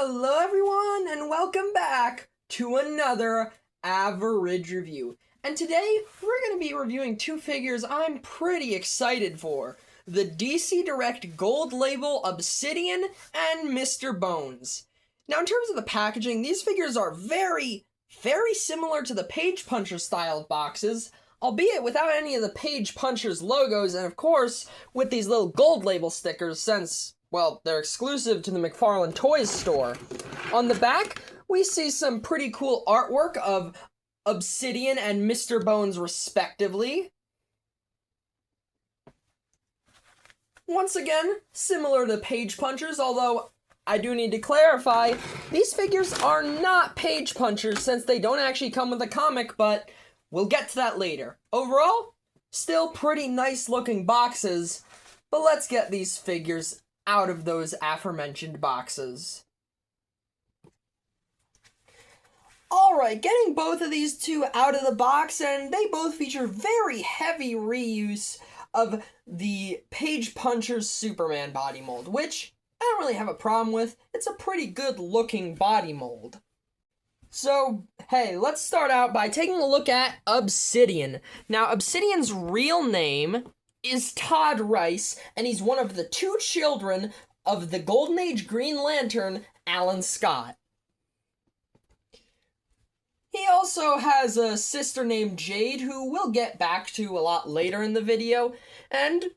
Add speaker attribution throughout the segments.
Speaker 1: Hello everyone and welcome back to another average review. And today we're going to be reviewing two figures I'm pretty excited for. The DC Direct Gold Label Obsidian and Mr. Bones. Now in terms of the packaging, these figures are very similar to the Page Puncher style boxes, albeit without any of the Page Puncher's logos and of course with these little gold label stickers since, well, they're exclusive to the Mcfarlane Toys store. On the back, we see some pretty cool artwork of Obsidian and Mr. Bones respectively. Once again, similar to Page Punchers, although I do need to clarify, these figures are not Page Punchers since they don't actually come with a comic, but we'll get to that later. Overall, still pretty nice looking boxes, but let's get these figures out of those aforementioned boxes. Alright, getting both of these two out of the box, and they both feature very heavy reuse of the Page Puncher's Superman body mold, which I don't really have a problem with. It's a pretty good looking body mold. So, hey, let's start out by taking a look at Obsidian. Now, Obsidian's real name is Todd Rice, and he's one of the two children of the Golden Age Green Lantern, Alan Scott. He also has a sister named Jade, who we'll get back to a lot later in the video, and,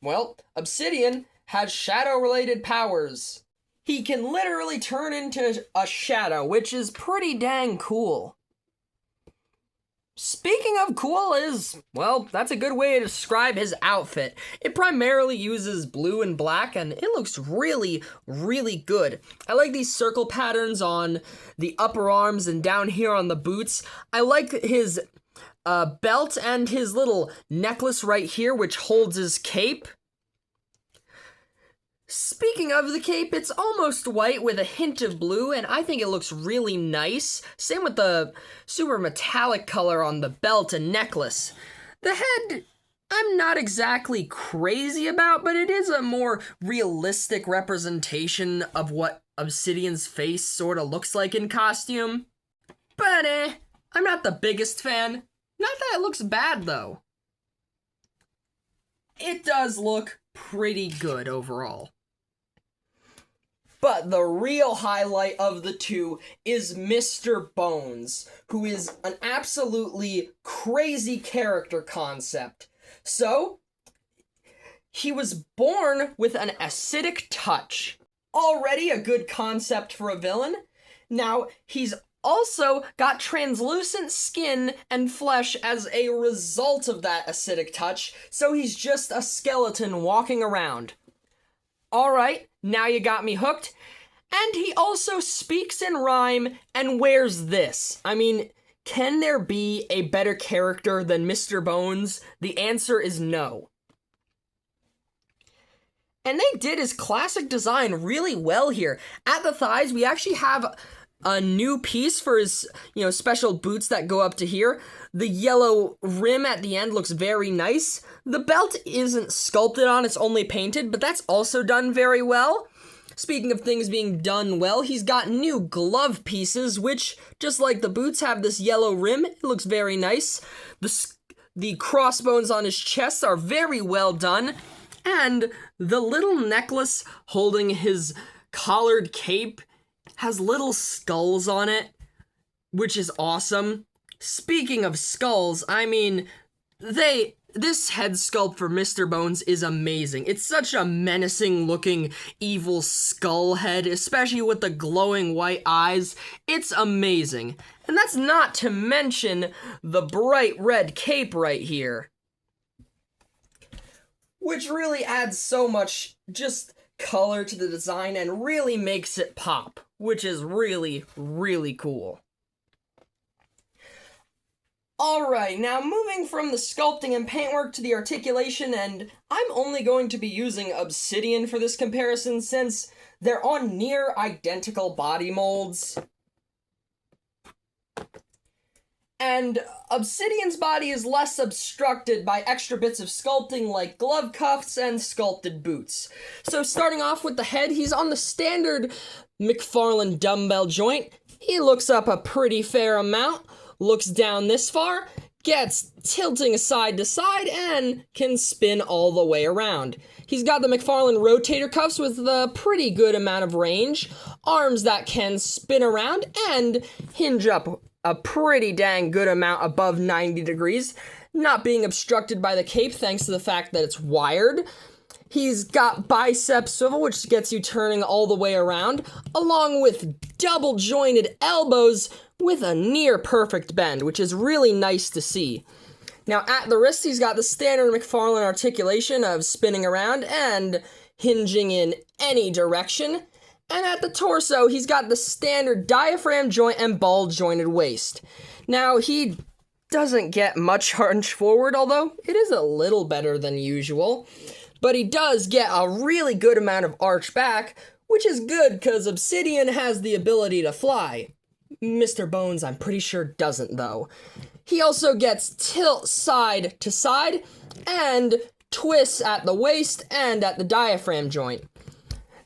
Speaker 1: well, Obsidian has shadow-related powers. He can literally turn into a shadow, which is pretty dang cool. Speaking of cool well, that's a good way to describe his outfit. It primarily uses blue and black, and it looks really good. I like these circle patterns on the upper arms and down here on the boots. I like his belt and his little necklace right here, which holds his cape. Speaking of the cape, it's almost white with a hint of blue, and I think it looks really nice. Same with the super metallic color on the belt and necklace. The head, I'm not exactly crazy about, but it is a more realistic representation of what Obsidian's face sort of looks like in costume. But I'm not the biggest fan. Not that it looks bad, though. It does look pretty good overall. But the real highlight of the two is Mr. Bones, who is an absolutely crazy character concept. So, he was born with an acidic touch. Already a good concept for a villain. Now, he's also got translucent skin and flesh as a result of that acidic touch, so he's just a skeleton walking around. Alright, now you got me hooked. And he also speaks in rhyme and wears this. I mean, can there be a better character than Mr. Bones? The answer is no. And they did his classic design really well here. At the thighs, we actually have a new piece for his, special boots that go up to here. The yellow rim at the end looks very nice. The belt isn't sculpted on, it's only painted, but that's also done very well. Speaking of things being done well, he's got new glove pieces, which, just like the boots, have this yellow rim. It looks very nice. The crossbones on his chest are very well done. And the little necklace holding his collared cape has little skulls on it, which is awesome. Speaking of skulls, I mean, this head sculpt for Mr. Bones is amazing. It's such a menacing looking evil skull head, especially with the glowing white eyes. It's amazing. And that's not to mention the bright red cape right here, which really adds so much just color to the design and really makes it pop, which is really cool. Alright, now moving from the sculpting and paintwork to the articulation, and I'm only going to be using Obsidian for this comparison since they're on near identical body molds. And Obsidian's body is less obstructed by extra bits of sculpting like glove cuffs and sculpted boots. So starting off with the head, he's on the standard Mcfarlane dumbbell joint. He looks up a pretty fair amount, looks down this far, gets tilting side to side, and can spin all the way around. He's got the Mcfarlane rotator cuffs with a pretty good amount of range, arms that can spin around and hinge up a pretty dang good amount above 90 degrees, not being obstructed by the cape thanks to the fact that it's wired. He's got bicep swivel, which gets you turning all the way around, along with double jointed elbows with a near perfect bend, which is really nice to see. Now at the wrist, he's got the standard Mcfarlane articulation of spinning around and hinging in any direction. And at the torso, he's got the standard diaphragm joint and ball jointed waist. Now, he doesn't get much hunch forward, although it is a little better than usual. But he does get a really good amount of arch back, which is good because Obsidian has the ability to fly. Mr. Bones, I'm pretty sure, doesn't, though. He also gets tilt side to side and twists at the waist and at the diaphragm joint.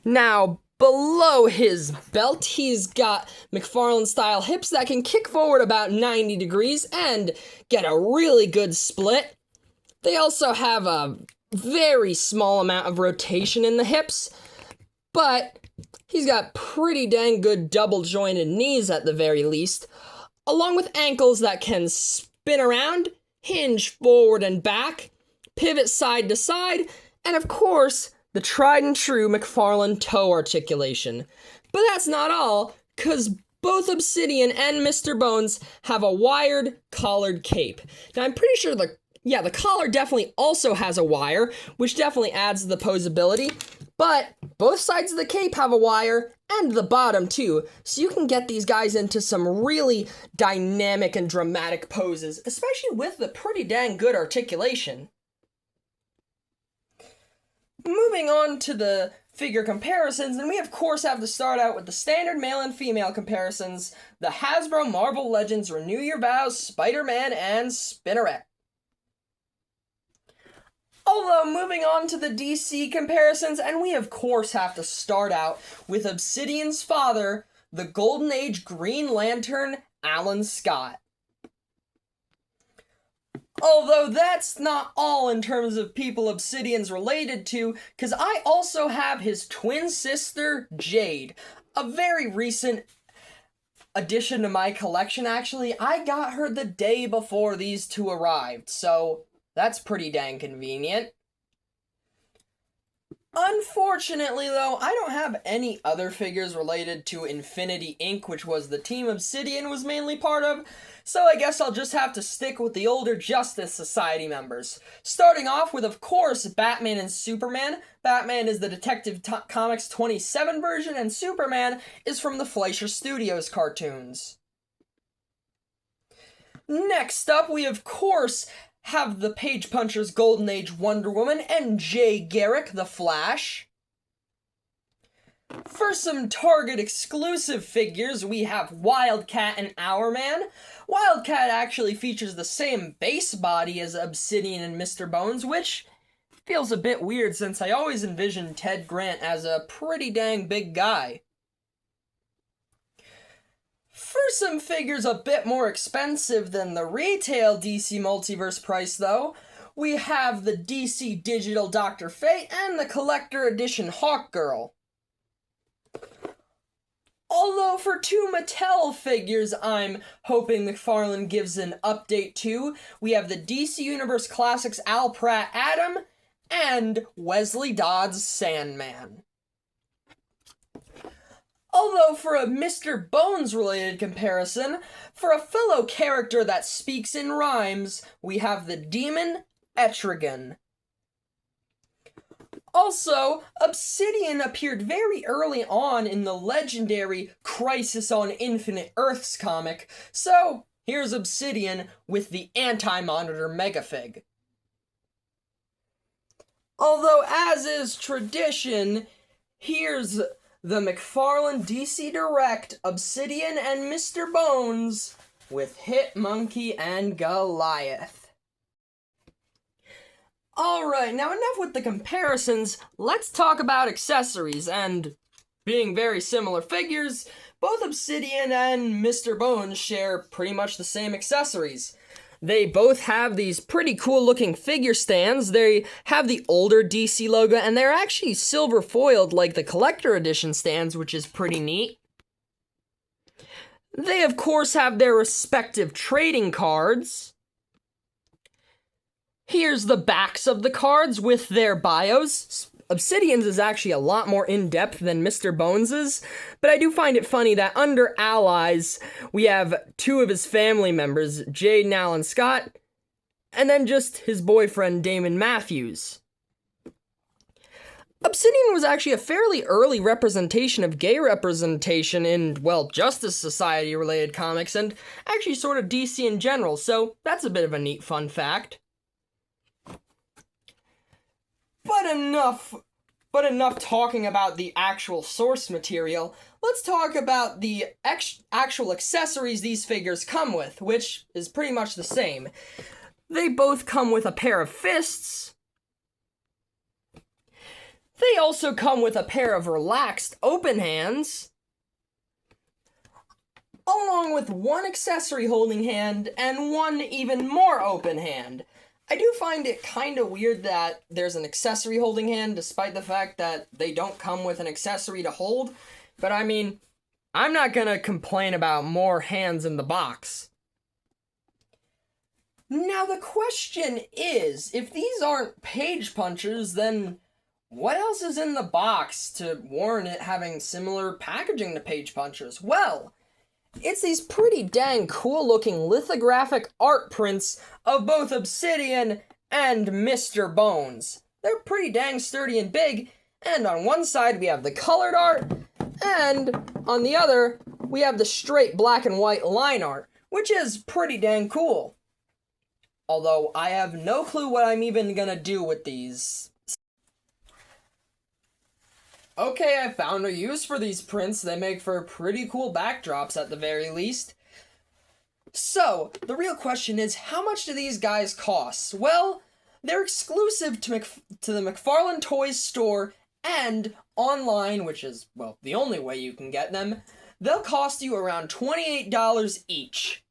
Speaker 1: Now, below his belt, he's got Mcfarlane-style hips that can kick forward about 90 degrees and get a really good split. They also have a very small amount of rotation in the hips, but he's got pretty dang good double-jointed knees at the very least, along with ankles that can spin around, hinge forward and back, pivot side to side, and of course, the tried and true Mcfarlane toe articulation. But that's not all, because both Obsidian and Mr. Bones have a wired collared cape. Now I'm pretty sure the collar definitely also has a wire, which definitely adds to the posability, but both sides of the cape have a wire, and the bottom too, so you can get these guys into some really dynamic and dramatic poses, especially with the pretty dang good articulation. Moving on to the figure comparisons, and we of course have to start out with the standard male and female comparisons, the Hasbro Marvel Legends Renew Your Vows, Spider-Man, and Spinneret. Although, moving on to the DC comparisons, and we of course have to start out with Obsidian's father, the Golden Age Green Lantern, Alan Scott. Although that's not all in terms of people Obsidian's related to, because I also have his twin sister, Jade. A very recent addition to my collection, actually. I got her the day before these two arrived, so that's pretty dang convenient. Unfortunately, though, I don't have any other figures related to Infinity Inc., which was the team Obsidian was mainly part of, so I guess I'll just have to stick with the older Justice Society members. Starting off with, of course, Batman and Superman. Batman is the Detective Comics 27 version, and Superman is from the Fleischer Studios cartoons. Next up, we of course have the Page Puncher's Golden Age Wonder Woman and Jay Garrick, the Flash. For some Target exclusive figures, we have Wildcat and Hourman. Wildcat actually features the same base body as Obsidian and Mr. Bones, which feels a bit weird since I always envisioned Ted Grant as a pretty dang big guy. For some figures a bit more expensive than the retail DC Multiverse price, though, we have the DC Digital Dr. Fate and the Collector Edition Hawkgirl. Although for two Mattel figures I'm hoping Mcfarlane gives an update to, we have the DC Universe Classics Al Pratt Atom and Wesley Dodds Sandman. Although for a Mr. Bones related comparison, for a fellow character that speaks in rhymes, we have the Demon Etrigan. Also, Obsidian appeared very early on in the legendary Crisis on Infinite Earths comic, so here's Obsidian with the Anti-Monitor Megafig. Although, as is tradition, here's the Mcfarlane DC Direct Obsidian and Mr. Bones with Hit Monkey and Goliath. Alright, now enough with the comparisons, let's talk about accessories, and being very similar figures, both Obsidian and Mr. Bones share pretty much the same accessories. They both have these pretty cool looking figure stands. They have the older DC logo, and they're actually silver foiled like the collector edition stands, which is pretty neat. They of course have their respective trading cards. Here's the backs of the cards with their bios. Obsidian's is actually a lot more in-depth than Mr. Bones's, but I do find it funny that under allies, we have two of his family members, Jade and Alan Scott, and then just his boyfriend, Damon Matthews. Obsidian was actually a fairly early representation of gay representation in, well, Justice Society-related comics, and actually sort of DC in general, so that's a bit of a neat fun fact. But enough talking about the actual source material. Let's talk about the actual accessories these figures come with, which is pretty much the same. They both come with a pair of fists. They also come with a pair of relaxed open hands, along with one accessory holding hand and one even more open hand. I do find it kind of weird that there's an accessory holding hand, despite the fact that they don't come with an accessory to hold. But I mean, I'm not gonna complain about more hands in the box. Now the question is, if these aren't page punchers, then what else is in the box to warrant it having similar packaging to page punchers? Well, it's these pretty dang cool looking lithographic art prints of both Obsidian and Mr. Bones. They're pretty dang sturdy and big, and on one side we have the colored art, and on the other we have the straight black and white line art, which is pretty dang cool. Although I have no clue what I'm even gonna do with these. Okay, I found a use for these prints. They make for pretty cool backdrops at the very least. So, the real question is, how much do these guys cost? Well, they're exclusive to the Mcfarlane Toys store and online, which is, well, the only way you can get them. They'll cost you around $28 each.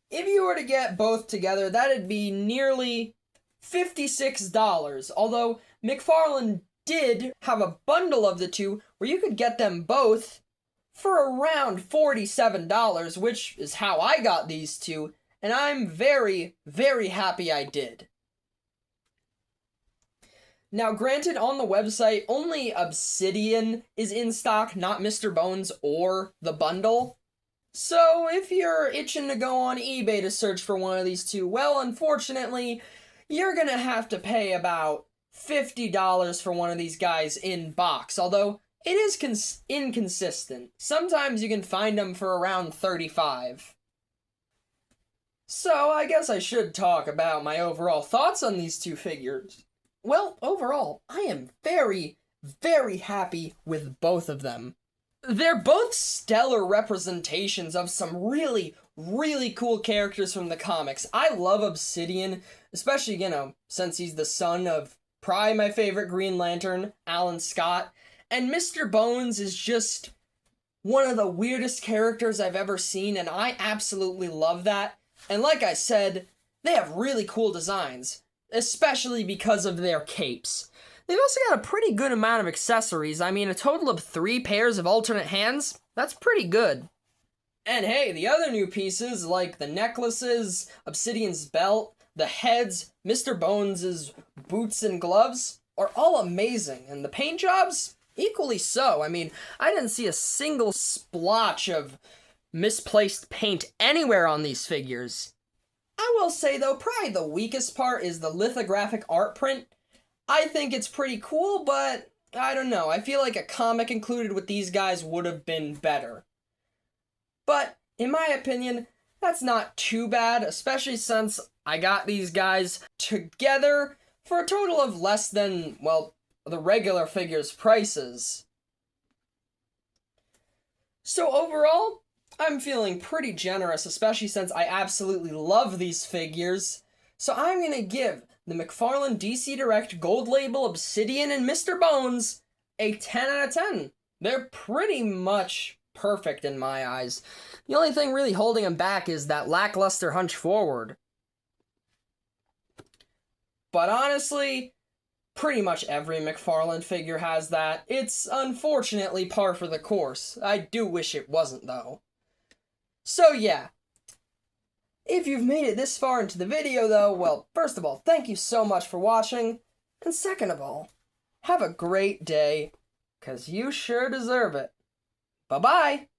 Speaker 1: If you were to get both together, that'd be nearly $56, although Mcfarlane did have a bundle of the two where you could get them both for around $47, which is how I got these two, and I'm very, very happy I did. Now granted, on the website, only Obsidian is in stock, not Mr. Bones or the bundle. So if you're itching to go on eBay to search for one of these two, well, unfortunately, you're gonna have to pay about $50 for one of these guys in box, although it is inconsistent. Sometimes you can find them for around $35. So I guess I should talk about my overall thoughts on these two figures. Well, overall, I am very, very happy with both of them. They're both stellar representations of some really, really cool characters from the comics. I love Obsidian, especially, since he's the son of probably my favorite Green Lantern, Alan Scott. And Mr. Bones is just one of the weirdest characters I've ever seen, and I absolutely love that. And like I said, they have really cool designs, especially because of their capes. They've also got a pretty good amount of accessories. I mean, a total of 3 pairs of alternate hands, that's pretty good. And hey, the other new pieces, like the necklaces, Obsidian's belt, the heads, Mr. Bones' boots and gloves, are all amazing. And the paint jobs, equally so. I mean, I didn't see a single splotch of misplaced paint anywhere on these figures. I will say, though, probably the weakest part is the lithographic art print. I think it's pretty cool, but I don't know. I feel like a comic included with these guys would have been better. But, in my opinion, that's not too bad, especially since I got these guys together for a total of less than, well, the regular figures' prices. So overall, I'm feeling pretty generous, especially since I absolutely love these figures. So I'm gonna give the Mcfarlane DC Direct Gold Label Obsidian and Mr. Bones a 10 out of 10. They're pretty much perfect in my eyes. The only thing really holding them back is that lackluster hunch forward. But honestly, pretty much every Mcfarlane figure has that. It's unfortunately par for the course. I do wish it wasn't, though. So yeah, if you've made it this far into the video though, well, first of all, thank you so much for watching, and second of all, have a great day, 'cause you sure deserve it. Bye-bye!